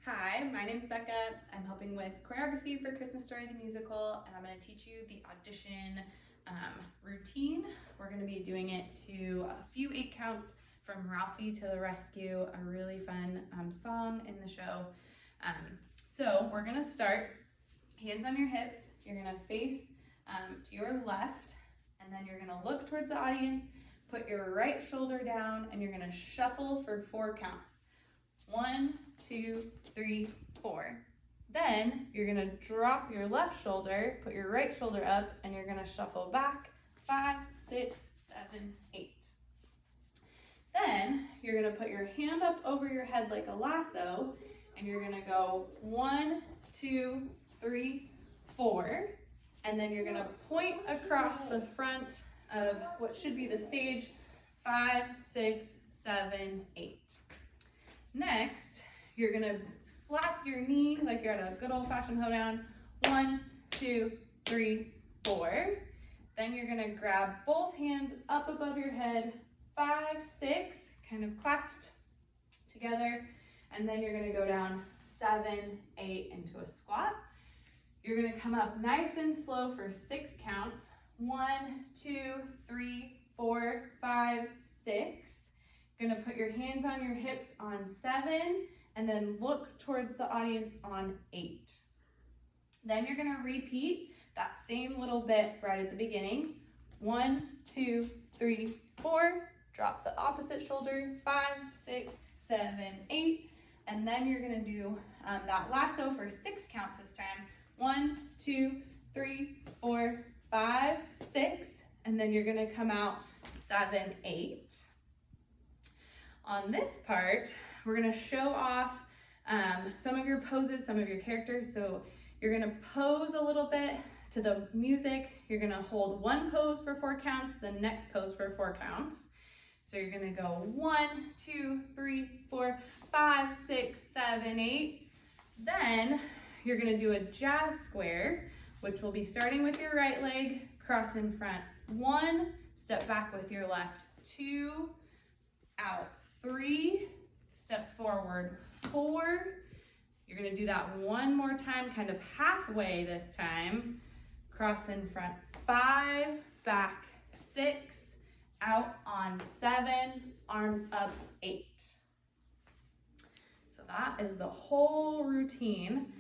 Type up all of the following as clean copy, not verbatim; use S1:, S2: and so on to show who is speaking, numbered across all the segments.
S1: Hi, my name's Becca. I'm helping with choreography for Christmas Story the Musical, and I'm going to teach you the audition routine. We're going to be doing it to a few 8 counts from Ralphie to the Rescue, a really fun song in the show. So we're going to start, hands on your hips. You're going to face to your left, and then you're going to look towards the audience, put your right shoulder down, and you're going to shuffle for 4 counts. 1, 2, 3, 4. Then you're going to drop your left shoulder, put your right shoulder up, and you're going to shuffle back 5, 6, 7, 8. Then you're going to put your hand up over your head like a lasso, and you're going to go 1, 2, 3, 4. And then you're going to point across the front of what should be the stage 5, 6, 7, 8. Next, you're gonna slap your knee like you're at a good old-fashioned hoedown. 1, 2, 3, 4. Then you're gonna grab both hands up above your head. 5, 6, kind of clasped together. And then you're gonna go down 7, 8 into a squat. You're gonna come up nice and slow for 6 counts. 1, 2, 3, 4, 5, 6. You're gonna put your hands on your hips on 7 and then look towards the audience on 8. Then you're gonna repeat that same little bit right at the beginning. 1, 2, 3, 4. Drop the opposite shoulder. 5, 6, 7, 8. And then you're gonna do that lasso for 6 counts this time. 1, 2, 3, 4, 5, 6. And then you're gonna come out 7, 8. On this part, we're gonna show off some of your poses, some of your characters. So you're gonna pose a little bit to the music. You're gonna hold one pose for 4 counts, the next pose for 4 counts. So you're gonna go 1, 2, 3, 4, 5, 6, 7, 8. Then you're gonna do a jazz square, which will be starting with your right leg, cross in front. 1, step back with your left. 2, out. 3, step forward. 4, you're gonna do that one more time, kind of halfway this time. Cross in front. 5, back. 6, out on 7, arms up. 8. So that is the whole routine.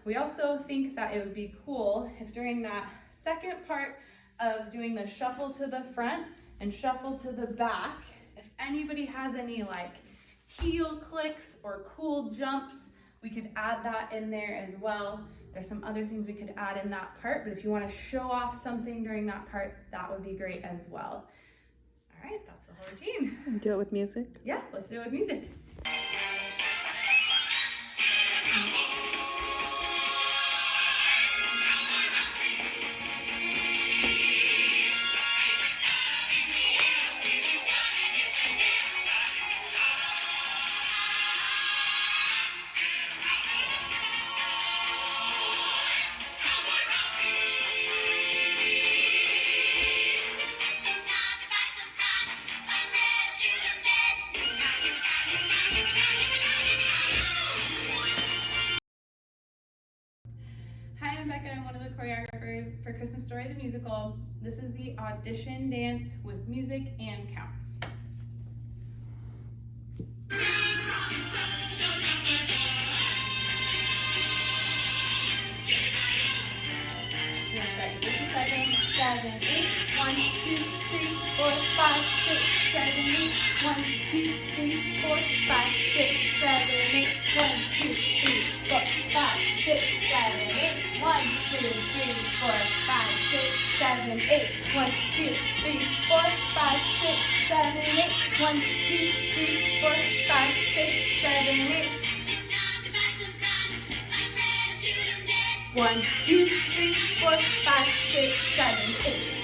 S1: We also think that it would be cool if during that second part of doing the shuffle to the front and shuffle to the back, if anybody has any like heel clicks or cool jumps, we could add that in there as well. There's some other things we could add in that part, but if you want to show off something during that part, that would be great as well. All right, that's the whole routine.
S2: Do it with music?
S1: Yeah, let's do it with music. Hi, I'm Becca. I'm one of the choreographers for Christmas Story the Musical. This is the audition dance with music and counts. You're gonna start 57, 7, 8. 1, 2, 3, 4, 5, 6, 7, 8. 1, 2, 3, 4, 5, 6, 7, 8. 1, 2, 3, 4, 5, 6, 7, 8. 1, 2, 3, 4, 5, 6, 7, 8. 1, 2, 3, 4, 5, 6, 7, 8. 1, 2, 3, 4, 5, 6, 7, 8. 1, 2, 3, 4, 5, 6, 7, 8.